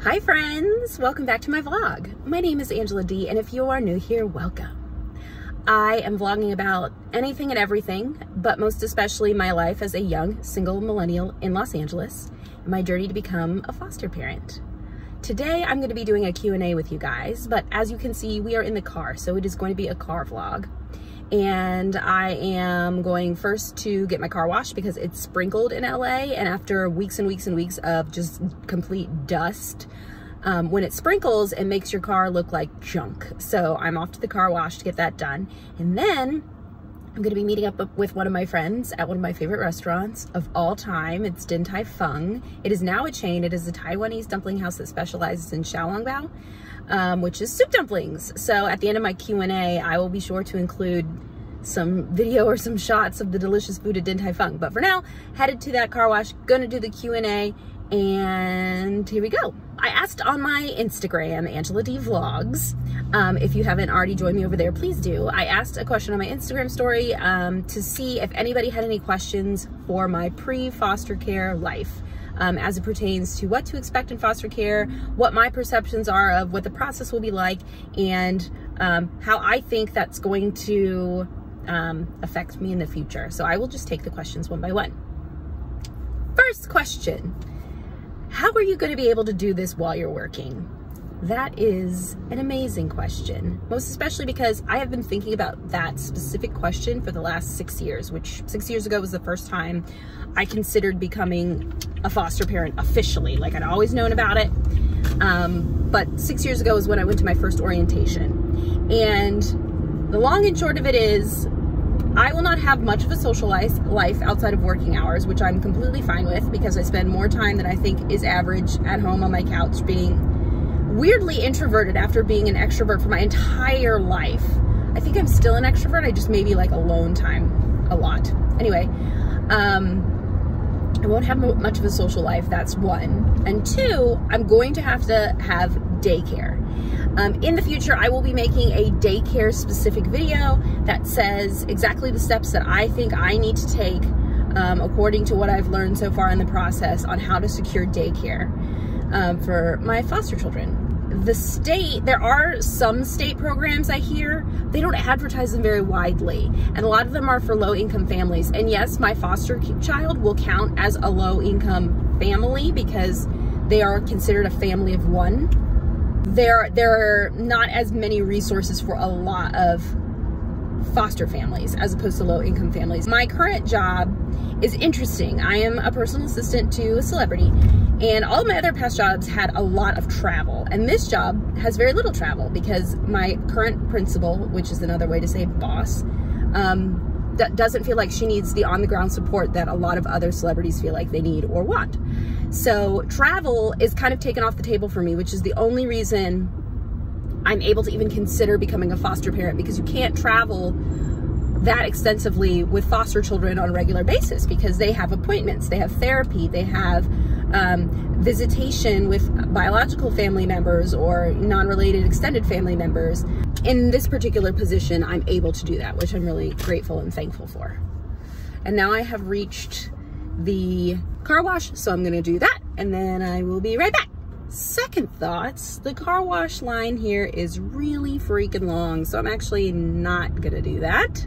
Hi friends, welcome back to my vlog. My name is Angela D, and if you are new here, welcome. I am vlogging about anything and everything, but most especially my life as a young single millennial in Los Angeles and my journey to become a foster parent. Today I'm going to be doing a Q&A with you guys, but as you can see, we are in the car, so it is going to be a car vlog. And I am going first to get my car washed because it's sprinkled in LA, and after weeks and weeks and weeks of just complete dust, when it sprinkles, it makes your car look like junk. So I'm off to the car wash to get that done. And then I'm going to be meeting up with one of my friends at one of my favorite restaurants of all time. It's Din Tai Fung. It is now a chain. It is a Taiwanese dumpling house that specializes in xiaolongbao, which is soup dumplings. So at the end of my Q&A, I will be sure to include some video or some shots of the delicious food at Din Tai Fung. But for now, headed to that car wash, gonna do the Q&A, and here we go. I asked on my Instagram, angeladeevlogs, if you haven't already joined me over there, please do. I asked a question on my Instagram story to see if anybody had any questions for my pre-foster care life. As it pertains to what to expect in foster care, what my perceptions are of what the process will be like, and how I think that's going to affect me in the future. So I will just take the questions one by one. First question: how are you going to be able to do this while you're working? That is an amazing question, most especially because I have been thinking about that specific question for the last 6 years, which 6 years ago was the first time I considered becoming a foster parent officially. Like, I'd always known about it, but 6 years ago is when I went to my first orientation. And the long and short of it is, I will not have much of a social life outside of working hours, which I'm completely fine with because I spend more time than I think is average at home on my couch, being weirdly introverted after being an extrovert for my entire life. I think I'm still an extrovert, I just maybe like alone time a lot. Anyway, I won't have much of a social life, that's one. And two, I'm going to have daycare. In the future, I will be making a daycare specific video that says exactly the steps that I think I need to take according to what I've learned so far in the process on how to secure daycare for my foster children. There are some state programs I hear, they don't advertise them very widely, and a lot of them are for low-income families. And yes, my foster child will count as a low-income family because they are considered a family of one. There are not as many resources for a lot of foster families as opposed to low-income families. My current job is interesting. I am a personal assistant to a celebrity, and all of my other past jobs had a lot of travel, and this job has very little travel because my current principal, which is another way to say boss, doesn't feel like she needs the on-the-ground support that a lot of other celebrities feel like they need or want. So travel is kind of taken off the table for me, which is the only reason I'm able to even consider becoming a foster parent, because you can't travel that extensively with foster children on a regular basis because they have appointments, they have therapy, they have visitation with biological family members or non-related extended family members. In this particular position, I'm able to do that, which I'm really grateful and thankful for. And now I have reached the car wash, so I'm gonna do that and then I will be right back. Second thoughts, the car wash line here is really freaking long, so I'm actually not gonna do that.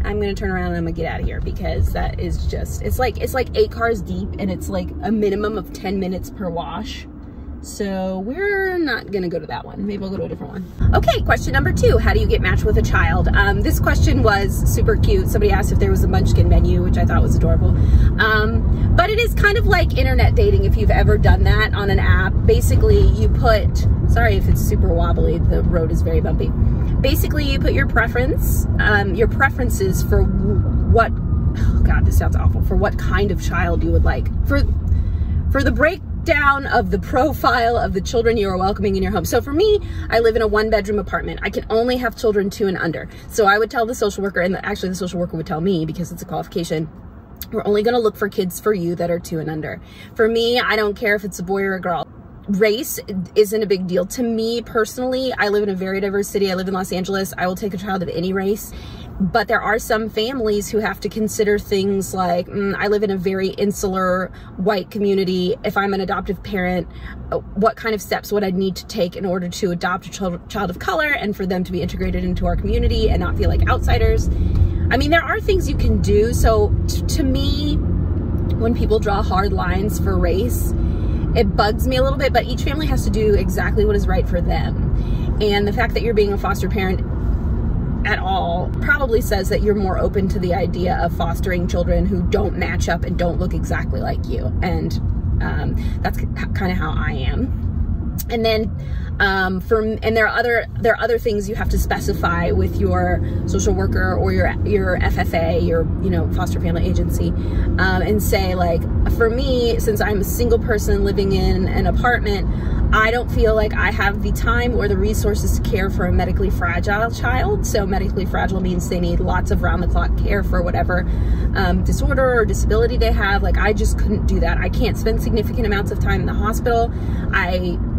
I'm gonna turn around and I'm gonna get out of here because that is just, it's like 8 cars deep and it's like a minimum of 10 minutes per wash. So we're not gonna go to that one. Maybe we'll go to a different one. Okay, question number 2, how do you get matched with a child? This question was super cute. Somebody asked if there was a Munchkin menu, which I thought was adorable. But it is kind of like internet dating if you've ever done that on an app. Basically you put, sorry if it's super wobbly, the road is very bumpy. Basically you put your preferences for what, oh God, this sounds awful, for what kind of child you would like. For the breakdown of the profile of the children you are welcoming in your home. So for me, I live in a 1-bedroom apartment. I can only have children 2 and under. So I would tell the social worker, and actually the social worker would tell me because it's a qualification, we're only gonna look for kids for you that are 2 and under. For me, I don't care if it's a boy or a girl. Race isn't a big deal. To me personally, I live in a very diverse city. I live in Los Angeles. I will take a child of any race. But there are some families who have to consider things like, I live in a very insular white community. If I'm an adoptive parent, what kind of steps would I need to take in order to adopt a child of color and for them to be integrated into our community and not feel like outsiders? I mean, there are things you can do. So to me, when people draw hard lines for race, it bugs me a little bit, but each family has to do exactly what is right for them. And the fact that you're being a foster parent at all probably says that you're more open to the idea of fostering children who don't match up and don't look exactly like you. And that's kind of how I am. And then there are other things you have to specify with your social worker or your FFA, your foster family agency, and say, like, for me, since I'm a single person living in an apartment, I don't feel like I have the time or the resources to care for a medically fragile child. So medically fragile means they need lots of round-the-clock care for whatever disorder or disability they have. Like, I just couldn't do that. I can't spend significant amounts of time in the hospital.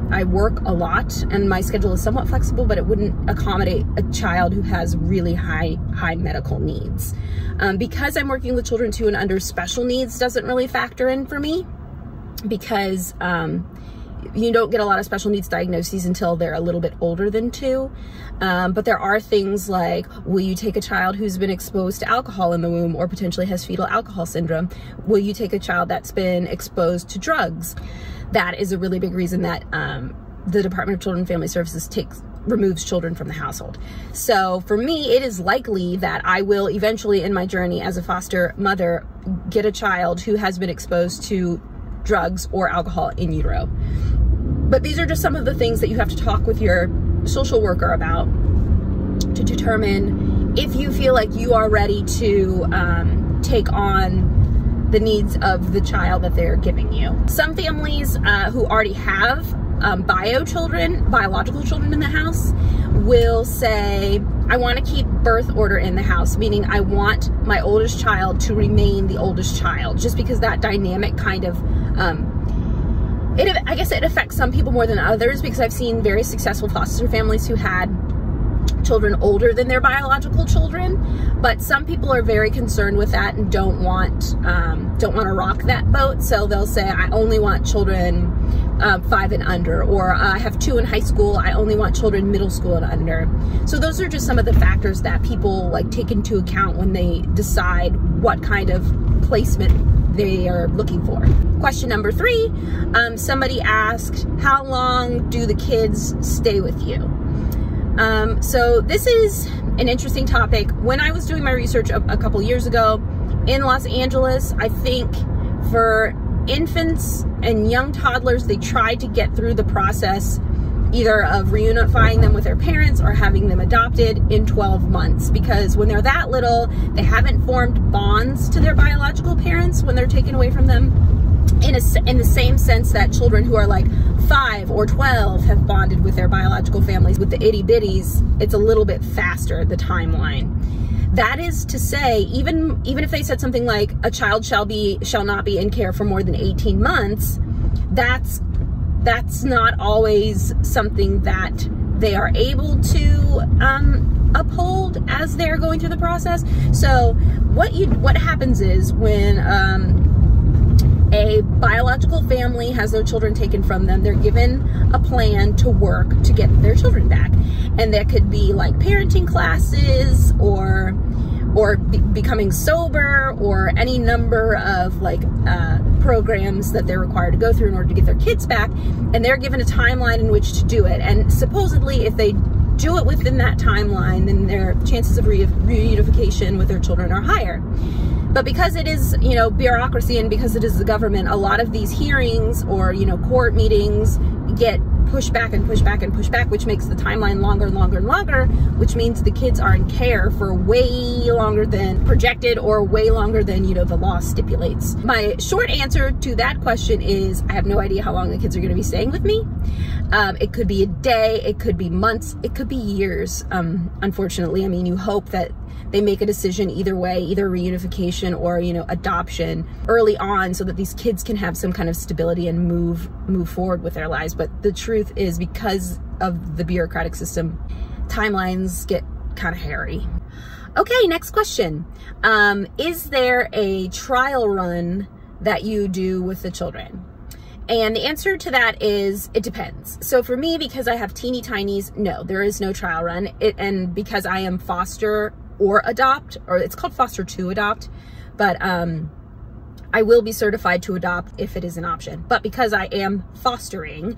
I work a lot and my schedule is somewhat flexible, but it wouldn't accommodate a child who has really high medical needs. Because I'm working with children 2 and under, special needs doesn't really factor in for me, because you don't get a lot of special needs diagnoses until they're a little bit older than 2. But there are things like, will you take a child who's been exposed to alcohol in the womb or potentially has fetal alcohol syndrome? Will you take a child that's been exposed to drugs? That is a really big reason that the Department of Children and Family Services removes children from the household. So for me, it is likely that I will eventually in my journey as a foster mother get a child who has been exposed to drugs or alcohol in utero. But these are just some of the things that you have to talk with your social worker about to determine if you feel like you are ready to take on the needs of the child that they're giving you. Some families who already have biological children in the house will say, I want to keep birth order in the house, meaning I want my oldest child to remain the oldest child, just because that dynamic kind of, I guess it affects some people more than others, because I've seen very successful foster families who had children older than their biological children, but some people are very concerned with that and don't want to rock that boat. So they'll say, I only want children 5 and under, or I have 2 in high school, I only want children middle school and under. So those are just some of the factors that people like take into account when they decide what kind of placement they are looking for. Question number 3, somebody asked, how long do the kids stay with you? So this is an interesting topic. When I was doing my research a couple years ago in Los Angeles, I think for infants and young toddlers, they tried to get through the process either of reunifying them with their parents or having them adopted in 12 months. Because when they're that little, they haven't formed bonds to their biological parents when they're taken away from them in the same sense that children who are like 5 or 12 have bonded with their biological families. With the itty bitties, it's a little bit faster, the timeline. That is to say, even if they said something like a child shall not be in care for more than 18 months, that's not always something that they are able to uphold as they're going through the process. So what happens is when a biological family has their children taken from them, they're given a plan to work to get their children back. And that could be like parenting classes or becoming sober, or any number of like programs that they're required to go through in order to get their kids back. And they're given a timeline in which to do it. And supposedly if they do it within that timeline, then their chances of reunification with their children are higher. But because it is, bureaucracy, and because it is the government, a lot of these hearings or, court meetings get pushed back and pushed back and pushed back, which makes the timeline longer and longer and longer, which means the kids are in care for way longer than projected, or way longer than, the law stipulates. My short answer to that question is I have no idea how long the kids are going to be staying with me. It could be a day, it could be months, it could be years. Unfortunately, I mean, you hope that they make a decision either way, either reunification or, adoption early on, so that these kids can have some kind of stability and move forward with their lives. But the truth is, because of the bureaucratic system, timelines get kind of hairy. Okay, next question. Is there a trial run that you do with the children? And the answer to that is, it depends. So for me, because I have teeny tinies, no, there is no trial run. And because I am foster or adopt, or it's called foster to adopt, but I will be certified to adopt if it is an option. But because I am fostering,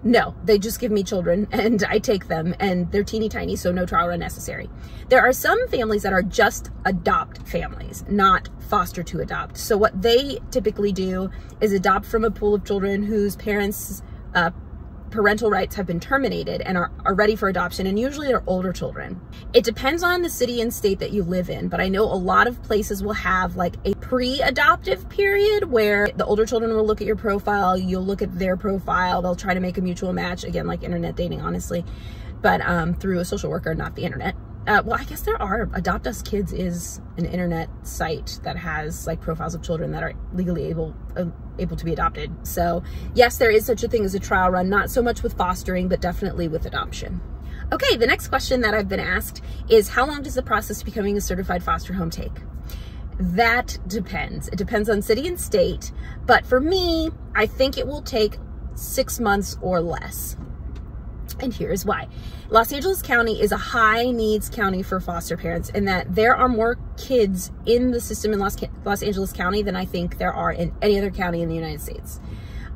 no, they just give me children and I take them, and they're teeny tiny, so no trial run necessary. There are some families that are just adopt families, not foster to adopt. So what they typically do is adopt from a pool of children whose parents' parental rights have been terminated and are ready for adoption, and usually they're older children. It depends on the city and state that you live in, but I know a lot of places will have like a pre-adoptive period where the older children will look at your profile, you'll look at their profile, they'll try to make a mutual match, again, like internet dating, honestly, but through a social worker, not the internet. Well, I guess there are. Adopt Us Kids is an internet site that has like profiles of children that are legally able to be adopted. So yes, there is such a thing as a trial run, not so much with fostering, but definitely with adoption. Okay, the next question that I've been asked is, how long does the process of becoming a certified foster home take? That depends. It depends on city and state, but for me, I think it will take 6 months or less. And here's why. Los Angeles County is a high needs county for foster parents, in that there are more kids in the system in Los Angeles County than I think there are in any other county in the United States.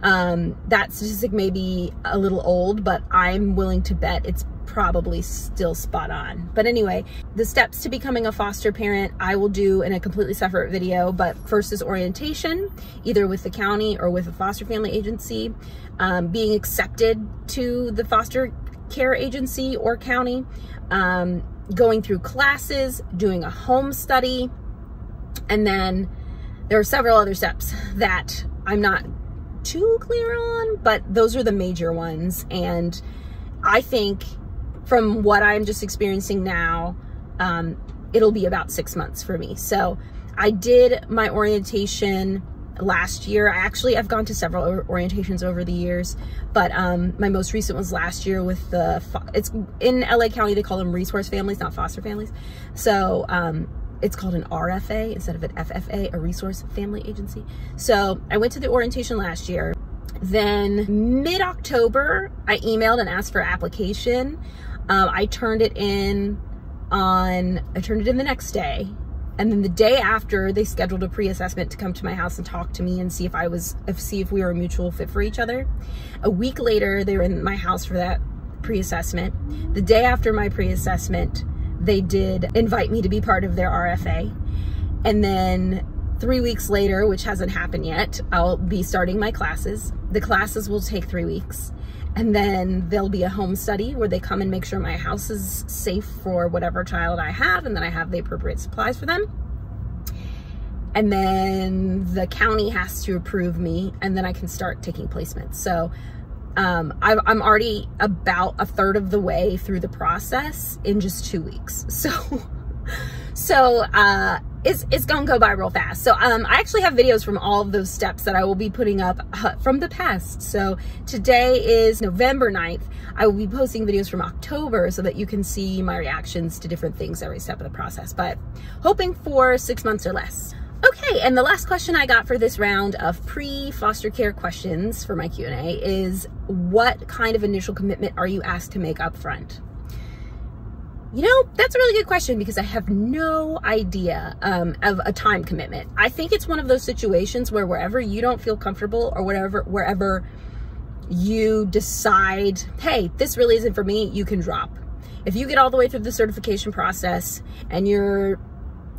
That statistic may be a little old, but I'm willing to bet it's probably still spot on. But anyway, the steps to becoming a foster parent I will do in a completely separate video, but first is orientation, either with the county or with a foster family agency, being accepted to the foster care agency or county, going through classes, doing a home study, and then there are several other steps that I'm not too clear on, but those are the major ones. And I think from what I'm just experiencing now, it'll be about 6 months for me. So I did my orientation last year. I've gone to several orientations over the years, but my most recent was last year with it's in LA County, they call them resource families, not foster families. So it's called an RFA instead of an FFA, a resource family agency. So I went to the orientation last year. Then mid-October, I emailed and asked for application. I turned it in the next day. And then the day after, they scheduled a pre-assessment to come to my house and talk to me and see if we were a mutual fit for each other. A week later, they were in my house for that pre-assessment. The day after my pre-assessment, they did invite me to be part of their RFA. And then 3 weeks later, which hasn't happened yet, I'll be starting my classes. The classes will take 3 weeks. And then there'll be a home study where they come and make sure my house is safe for whatever child I have, and that I have the appropriate supplies for them. And then the county has to approve me, and then I can start taking placements. So I'm already about a third of the way through the process in just 2 weeks. So it's gonna go by real fast. So I actually have videos from all of those steps that I will be putting up from the past. So today is November 9th. I will be posting videos from October so that you can see my reactions to different things every step of the process, but hoping for 6 months or less. Okay, and the last question I got for this round of pre-foster care questions for my Q&A is, what kind of initial commitment are you asked to make up front? You know, that's a really good question, because I have no idea of a time commitment. I think it's one of those situations where wherever you don't feel comfortable, or wherever you decide, hey, this really isn't for me, you can drop. If you get all the way through the certification process and you're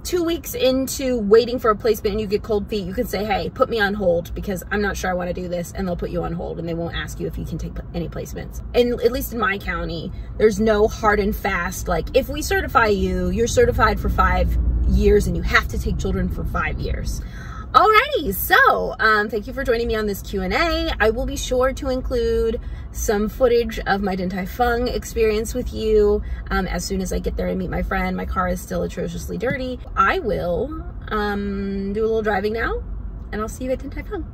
2 weeks into waiting for a placement and you get cold feet, you can say, hey, put me on hold because I'm not sure I want to do this, and they'll put you on hold and they won't ask you if you can take any placements. And at least in my county, there's no hard and fast, like, if we certify you, you're certified for 5 years and you have to take children for 5 years. Alrighty, so thank you for joining me on this Q&A. I will be sure to include some footage of my Din Tai Fung experience with you as soon as I get there and meet my friend. My car is still atrociously dirty. I will do a little driving now, and I'll see you at Din Tai Fung.